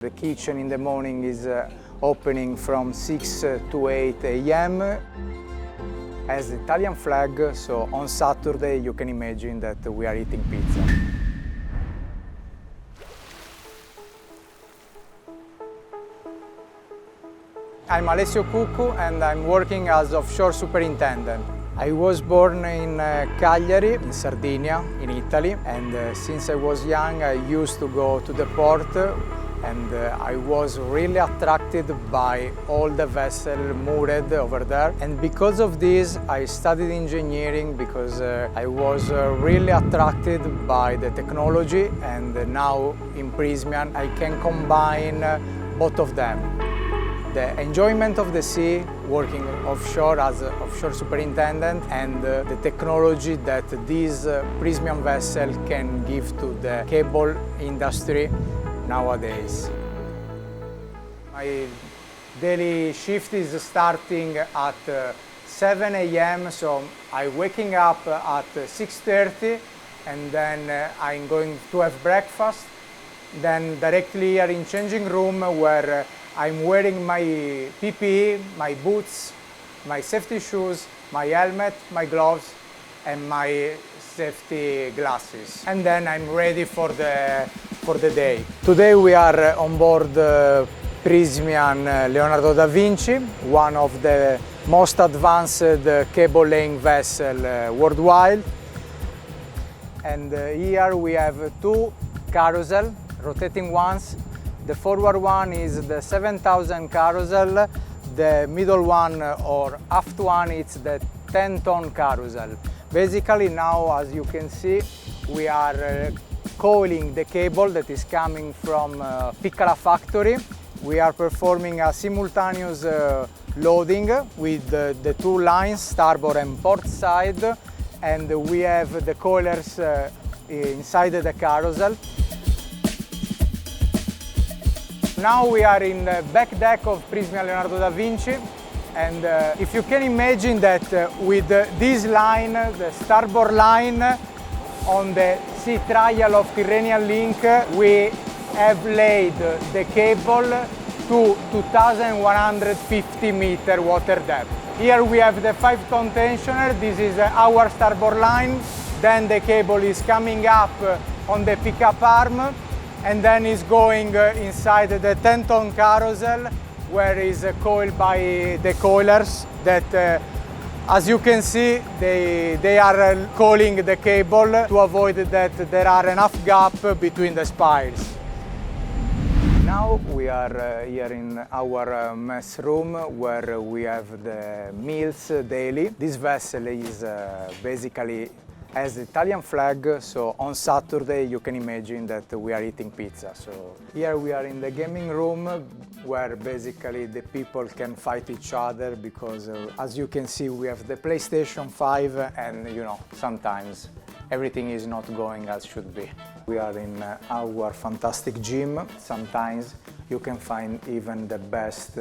The kitchen in the morning is opening from 6 to 8 a.m. As the Italian flag, so on Saturday you can imagine that we are eating pizza. I'm Alessio Cuccu and I'm working as Offshore Superintendent. I was born in Cagliari, in Sardinia, in Italy, and since I was young I used to go to the port, and I was really attracted by all the vessels moored over there. And because of this I studied engineering, because I was really attracted by the technology, and now in Prysmian I can combine both of them. The enjoyment of the sea, working offshore as an offshore superintendent, and the technology that this Prysmian vessel can give to the cable industry nowadays. My daily shift is starting at 7 a.m. so I'm waking up at 6:30, and then I'm going to have breakfast. Then directly here in changing room, where I'm wearing my PPE, my boots, my safety shoes, my helmet, my gloves, and my safety glasses. And then I'm ready for the day. Today we are on board Prysmian Leonardo da Vinci, one of the most advanced cable laying vessels worldwide. And here we have two carousel, rotating ones. The forward one is the 7,000 carousel, the middle one or aft one it's the 10-ton carousel. Basically now, as you can see, we are coiling the cable that is coming from Piccola factory. We are performing a simultaneous loading with the two lines, starboard and port side, and we have the coilers inside the carousel. Now we are in the back deck of Prysmian Leonardo da Vinci, and if you can imagine that with this line, the starboard line on the sea trial of Tyrrhenian Link, we have laid the cable to 2,150 meter water depth. Here we have the 5-ton tensioner. This is our starboard line. Then the cable is coming up on the pickup arm, and then is going inside the 10-ton carousel, where is coiled by the coilers that, as you can see, they are coiling the cable to avoid that there are enough gap between the spires. Now we are here in our mess room, where we have the meals daily. This vessel is basically as the Italian flag, so on Saturday you can imagine that we are eating pizza. So here we are in the gaming room, where basically the people can fight each other, because as you can see we have the PlayStation 5, and you know, sometimes everything is not going as should be. We are in our fantastic gym. Sometimes you can find even the best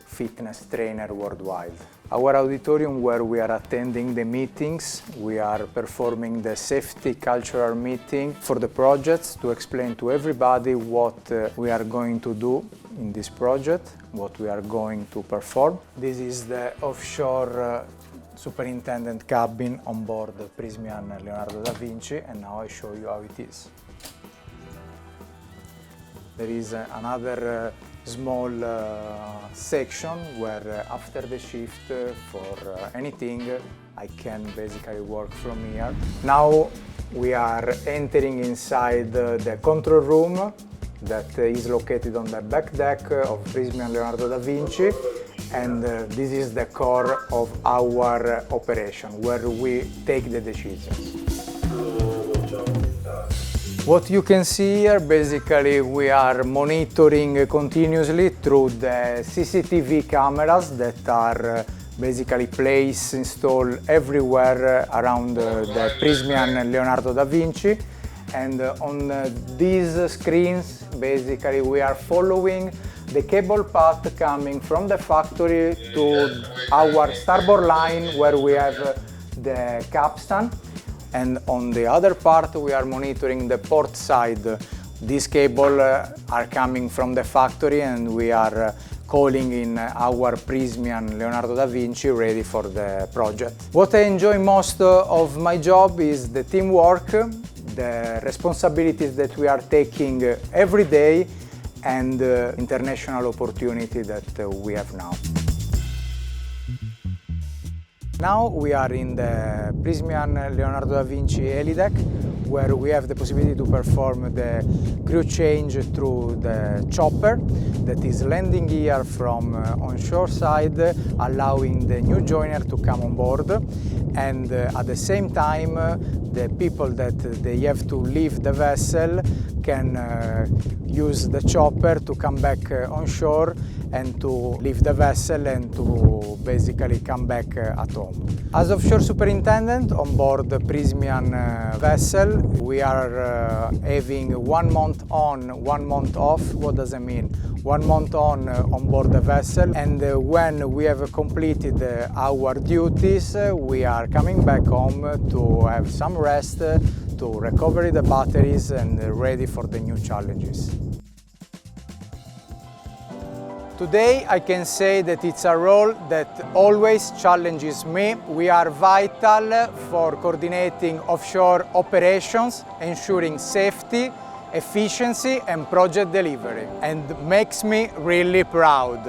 fitness trainer worldwide. Our auditorium, where we are attending the meetings, we are performing the safety cultural meeting for the projects, to explain to everybody what we are going to do in this project, what we are going to perform. This is the offshore superintendent cabin on board Prysmian Leonardo da Vinci, and now I show you how it is. There is another small section where after the shift for anything I can basically work from here. Now we are entering inside the control room that is located on the back deck of Prysmian Leonardo da Vinci, and this is the core of our operation, where we take the decisions. What you can see here, basically we are monitoring continuously through the CCTV cameras that are basically placed, installed everywhere around the Prysmian Leonardo da Vinci. And on these screens, basically we are following the cable path coming from the factory to our starboard line, where we have the capstan. And on the other part we are monitoring the port side, These cables are coming from the factory and we are calling in our Prysmian Leonardo da Vinci ready for the project. What I enjoy most of my job is the teamwork, the responsibilities that we are taking every day and the international opportunity that we have now. Now we are in the Prysmian Leonardo da Vinci helideck, where we have the possibility to perform the crew change through the chopper that is landing here from onshore side, allowing the new joiner to come on board, and at the same time the people that they have to leave the vessel can use the chopper to come back on shore and to leave the vessel and to basically come back at home. As Offshore Superintendent on board the Prysmian vessel, we are having 1 month on, 1 month off. What does that mean? 1 month on board the vessel, and when we have completed our duties, we are coming back home to have some rest, to recover the batteries and ready for the new challenges. Today I can say that it's a role that always challenges me. We are vital for coordinating offshore operations, ensuring safety, efficiency and project delivery, and makes me really proud.